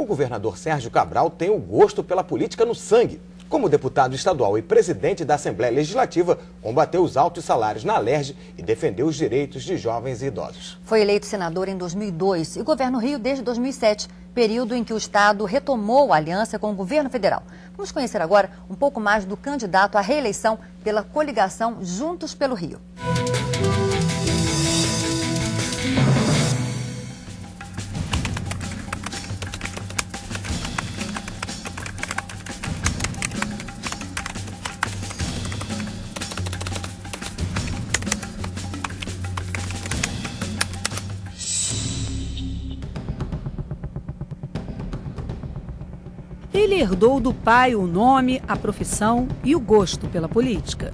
O governador Sérgio Cabral tem o gosto pela política no sangue. Como deputado estadual e presidente da Assembleia Legislativa, combateu os altos salários na Alerj e defendeu os direitos de jovens e idosos. Foi eleito senador em 2002 e governa o Rio desde 2007, período em que o Estado retomou a aliança com o governo federal. Vamos conhecer agora um pouco mais do candidato à reeleição pela coligação Juntos pelo Rio. Ele herdou do pai o nome, a profissão e o gosto pela política.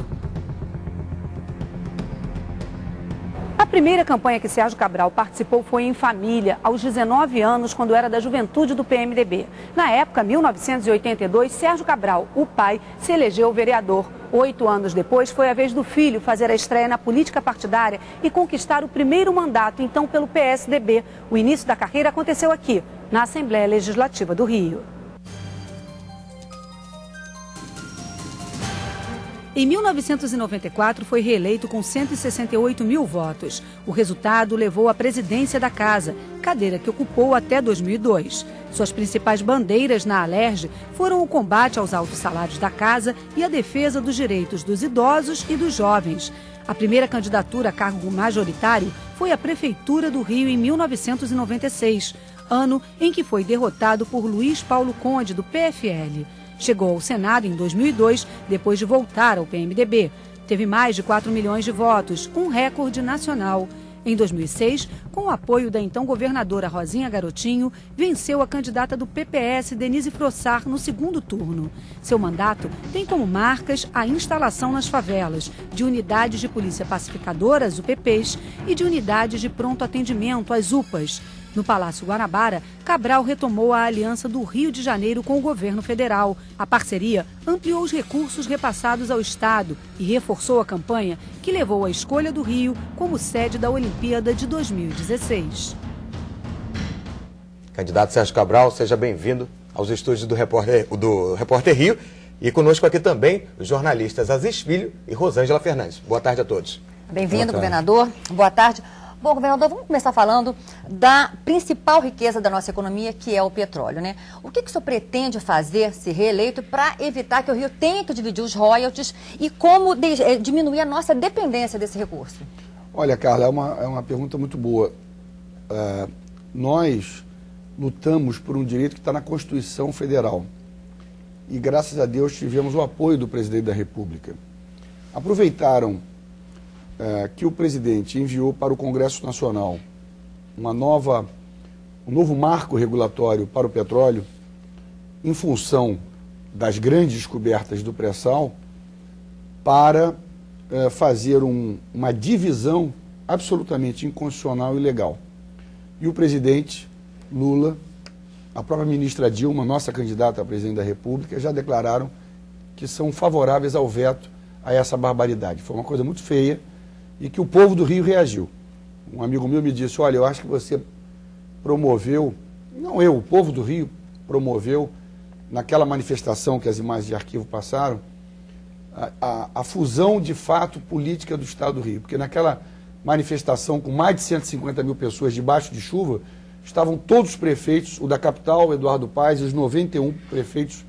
A primeira campanha que Sérgio Cabral participou foi em família, aos 19 anos, quando era da juventude do PMDB. Na época, 1982, Sérgio Cabral, o pai, se elegeu vereador. 8 anos depois, foi a vez do filho fazer a estreia na política partidária e conquistar o primeiro mandato, então pelo PSDB. O início da carreira aconteceu aqui, na Assembleia Legislativa do Rio. Em 1994, foi reeleito com 168 mil votos. O resultado levou à presidência da casa, cadeira que ocupou até 2002. Suas principais bandeiras na Alerj foram o combate aos altos salários da casa e a defesa dos direitos dos idosos e dos jovens. A primeira candidatura a cargo majoritário foi a Prefeitura do Rio em 1996, ano em que foi derrotado por Luiz Paulo Conde, do PFL. Chegou ao Senado em 2002, depois de voltar ao PMDB. Teve mais de 4 milhões de votos, um recorde nacional. Em 2006, com o apoio da então governadora Rosinha Garotinho, venceu a candidata do PPS, Denise Frossar, no segundo turno. Seu mandato tem como marcas a instalação nas favelas de unidades de polícia pacificadoras, UPPs, e de unidades de pronto atendimento, as UPAs. No Palácio Guanabara, Cabral retomou a aliança do Rio de Janeiro com o governo federal. A parceria ampliou os recursos repassados ao Estado e reforçou a campanha que levou à escolha do Rio como sede da Olimpíada de 2016. Candidato Sérgio Cabral, seja bem-vindo aos estúdios do Repórter Rio. E conosco aqui também os jornalistas Aziz Filho e Rosângela Fernandes. Boa tarde a todos. Bem-vindo, governador. Boa tarde. Bom, governador, vamos começar falando da principal riqueza da nossa economia, que é o petróleo, né? O que o senhor pretende fazer, se reeleito, para evitar que o Rio tenha que dividir os royalties e como diminuir a nossa dependência desse recurso? Olha, Carla, é uma pergunta muito boa. Nós lutamos por um direito que está na Constituição Federal e, graças a Deus, tivemos o apoio do presidente da República. Aproveitaram que o presidente enviou para o Congresso Nacional um novo marco regulatório para o petróleo, em função das grandes descobertas do pré-sal, para fazer uma divisão absolutamente inconstitucional e ilegal. E o presidente Lula, a própria ministra Dilma, nossa candidata a presidente da República, já declararam que são favoráveis ao veto a essa barbaridade. Foi uma coisa muito feia, e que o povo do Rio reagiu. Um amigo meu me disse, olha, eu acho que você promoveu, não eu, o povo do Rio promoveu, naquela manifestação que as imagens de arquivo passaram, a fusão de fato política do Estado do Rio. Porque naquela manifestação com mais de 150 mil pessoas debaixo de chuva, estavam todos os prefeitos, o da capital, Eduardo Paes, e os 91 prefeitos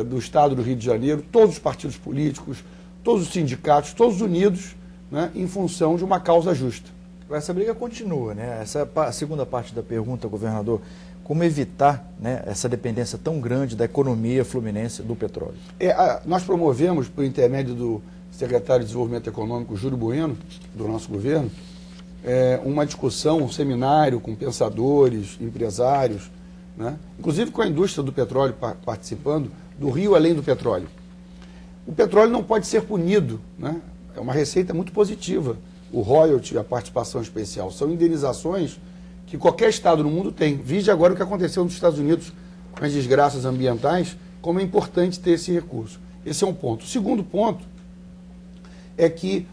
do Estado do Rio de Janeiro, todos os partidos políticos, todos os sindicatos, todos unidos, né, em função de uma causa justa. Essa briga continua, né? Essa é a segunda parte da pergunta, governador. Como evitar, né, essa dependência tão grande da economia fluminense do petróleo? Nós promovemos, por intermédio do secretário de Desenvolvimento Econômico, Júlio Bueno, do nosso governo, uma discussão, um seminário com pensadores, empresários, né, inclusive com a indústria do petróleo participando, do Rio além do petróleo. O petróleo não pode ser punido, né? É uma receita muito positiva. O royalty, a participação especial, são indenizações que qualquer Estado no mundo tem. Vide agora o que aconteceu nos Estados Unidos com as desgraças ambientais, como é importante ter esse recurso. Esse é um ponto. O segundo ponto é que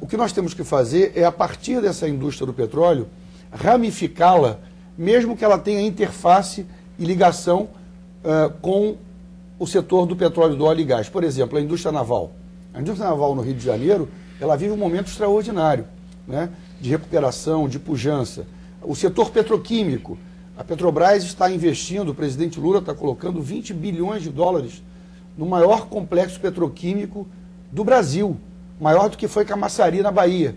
o que nós temos que fazer é, a partir dessa indústria do petróleo, ramificá-la, mesmo que ela tenha interface e ligação com o setor do petróleo, do óleo e gás. Por exemplo, a indústria naval. A indústria naval no Rio de Janeiro, ela vive um momento extraordinário, né, de recuperação, de pujança. O setor petroquímico, a Petrobras está investindo, o presidente Lula está colocando 20 bilhões de dólares no maior complexo petroquímico do Brasil, maior do que foi Camaçari, na Bahia.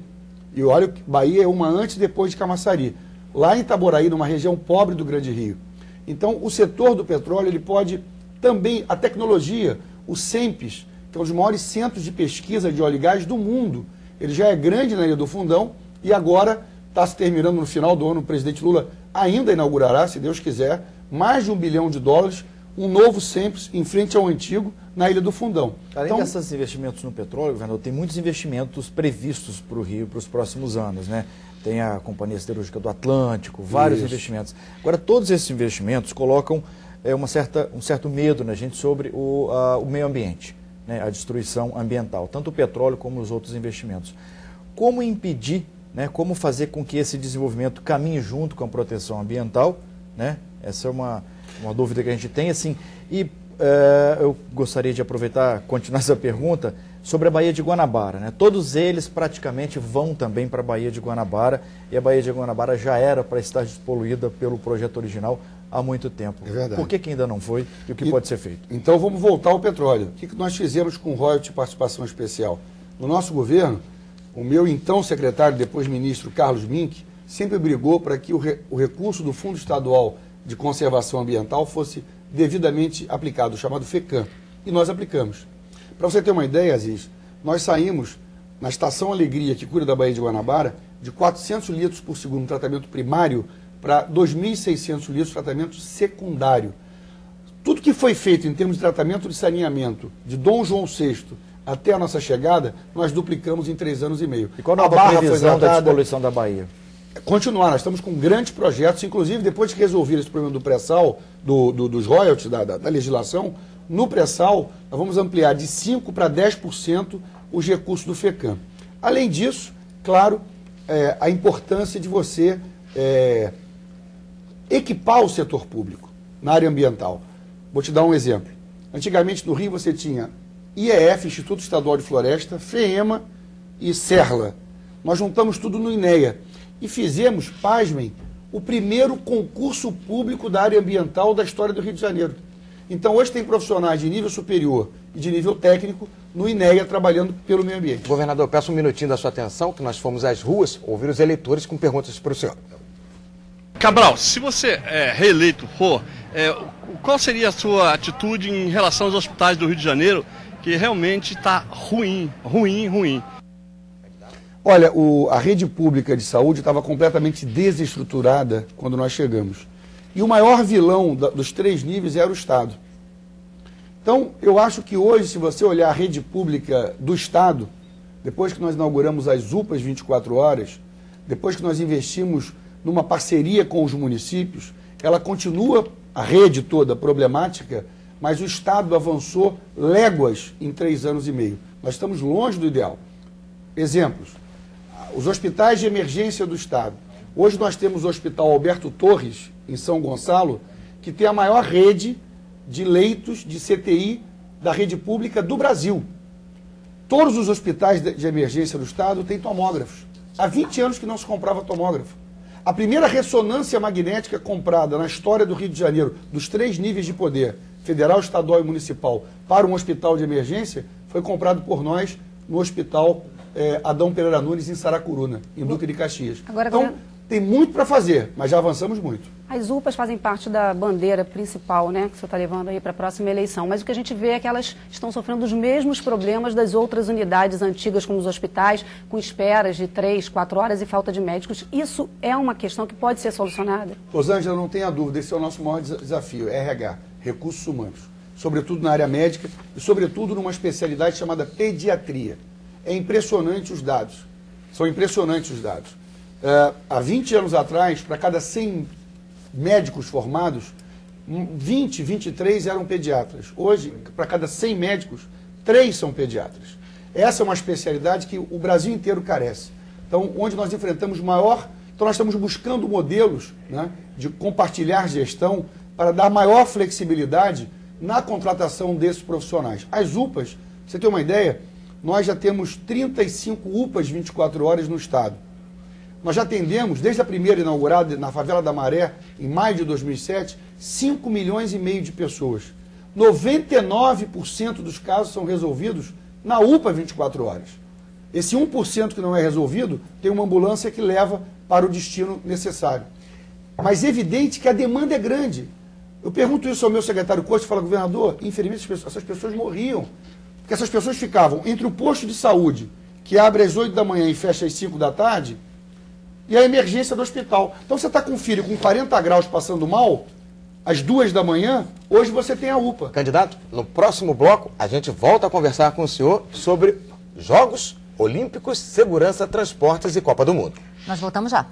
E olha, Bahia é uma antes e depois de Camaçari. Lá em Itaboraí, numa região pobre do Grande Rio. Então, o setor do petróleo, ele pode também, a tecnologia, o CENPES, que é um dos maiores centros de pesquisa de óleo e gás do mundo, ele já é grande na Ilha do Fundão e agora está se terminando no final do ano, o presidente Lula ainda inaugurará, se Deus quiser, mais de $1 bilhão, um novo CENPES em frente ao antigo, na Ilha do Fundão. Além desses investimentos no petróleo, governador, tem muitos investimentos previstos para o Rio para os próximos anos, né? Tem a Companhia Siderúrgica do Atlântico, vários investimentos. Agora, todos esses investimentos colocam um certo medo na gente sobre o meio ambiente, né? A destruição ambiental, tanto o petróleo como os outros investimentos. Como impedir, né? Como fazer com que esse desenvolvimento caminhe junto com a proteção ambiental, né? Essa é uma dúvida que a gente tem, assim, e eu gostaria de aproveitar, continuar essa pergunta sobre a Baía de Guanabara, né? Todos eles praticamente vão também para a Baía de Guanabara, e a Baía de Guanabara já era para estar despoluída pelo projeto original há muito tempo. É verdade. Por que ainda não foi e o que pode ser feito? Então vamos voltar ao petróleo. O que nós fizemos com o royalty de participação especial? No nosso governo, o meu então secretário, depois ministro Carlos Mink, sempre brigou para que o recurso do Fundo Estadual de Conservação Ambiental fosse devidamente aplicado, chamado FECAM. E nós aplicamos. Para você ter uma ideia, Aziz, nós saímos na Estação Alegria, que cuida da Baía de Guanabara, de 400 litros por segundo tratamento primário para 2.600 litros tratamento secundário. Tudo que foi feito em termos de tratamento de saneamento de Dom João VI até a nossa chegada, nós duplicamos em 3 anos e meio. E qual a nova previsão da despoluição da Bahia? Continuar, nós estamos com grandes projetos, inclusive depois de resolver esse problema do pré-sal, dos royalties, da legislação, no pré-sal nós vamos ampliar de 5% para 10% os recursos do FECAM. Além disso, claro, a importância de você equipar o setor público na área ambiental. Vou te dar um exemplo. Antigamente no Rio você tinha IEF, Instituto Estadual de Floresta, FEEMA e SERLA. Nós juntamos tudo no INEA e fizemos, pasmem, o primeiro concurso público da área ambiental da história do Rio de Janeiro. Então hoje tem profissionais de nível superior e de nível técnico no INEA trabalhando pelo meio ambiente. Governador, peço um minutinho da sua atenção, que nós fomos às ruas ouvir os eleitores com perguntas para o senhor. Cabral, se você reeleito for, qual seria a sua atitude em relação aos hospitais do Rio de Janeiro, que realmente está ruim? Olha, a rede pública de saúde estava completamente desestruturada quando nós chegamos. E o maior vilão dos 3 níveis era o Estado. Então, eu acho que hoje, se você olhar a rede pública do Estado, depois que nós inauguramos as UPAs 24 horas, depois que nós investimos numa parceria com os municípios, ela continua, a rede toda, problemática, mas o Estado avançou léguas em 3 anos e meio. Nós estamos longe do ideal. Exemplos. Os hospitais de emergência do Estado. Hoje nós temos o Hospital Alberto Torres, em São Gonçalo, que tem a maior rede de leitos de CTI da rede pública do Brasil. Todos os hospitais de emergência do Estado têm tomógrafos. Há 20 anos que não se comprava tomógrafo. A primeira ressonância magnética comprada na história do Rio de Janeiro, dos 3 níveis de poder, federal, estadual e municipal, para um hospital de emergência, foi comprado por nós no Hospital Adão Pereira Nunes, em Saracuruna, em Duque de Caxias. Então, tem muito para fazer, mas já avançamos muito. As UPAs fazem parte da bandeira principal, né, que você está levando aí para a próxima eleição, mas o que a gente vê é que elas estão sofrendo os mesmos problemas das outras unidades antigas, como os hospitais, com esperas de 3, 4 horas e falta de médicos. Isso é uma questão que pode ser solucionada? Rosângela, não tenha dúvida, esse é o nosso maior desafio, RH, recursos humanos, sobretudo na área médica e sobretudo numa especialidade chamada pediatria. É impressionante os dados, são impressionantes os dados. Há 20 anos atrás, para cada 100 médicos formados, 20, 23 eram pediatras. Hoje, para cada 100 médicos, 3 são pediatras. Essa é uma especialidade que o Brasil inteiro carece. Então, onde nós enfrentamos maior... Então, nós estamos buscando modelos, né, de compartilhar gestão para dar maior flexibilidade na contratação desses profissionais. As UPAs, pra você ter uma ideia, nós já temos 35 UPAs 24 horas no estado. Nós já atendemos, desde a primeira inaugurada na Favela da Maré, em maio de 2007, 5,5 milhões de pessoas. 99% dos casos são resolvidos na UPA 24 horas. Esse 1% que não é resolvido, tem uma ambulância que leva para o destino necessário. Mas é evidente que a demanda é grande. Eu pergunto isso ao meu secretário Costa e falo, governador, infelizmente essas pessoas morriam. Porque essas pessoas ficavam entre o posto de saúde, que abre às 8 da manhã e fecha às 5 da tarde, e a emergência do hospital. Então você está com um filho com 40 graus passando mal, às 2 da manhã, hoje você tem a UPA. Candidato, no próximo bloco a gente volta a conversar com o senhor sobre Jogos Olímpicos, Segurança, Transportes e Copa do Mundo. Nós voltamos já.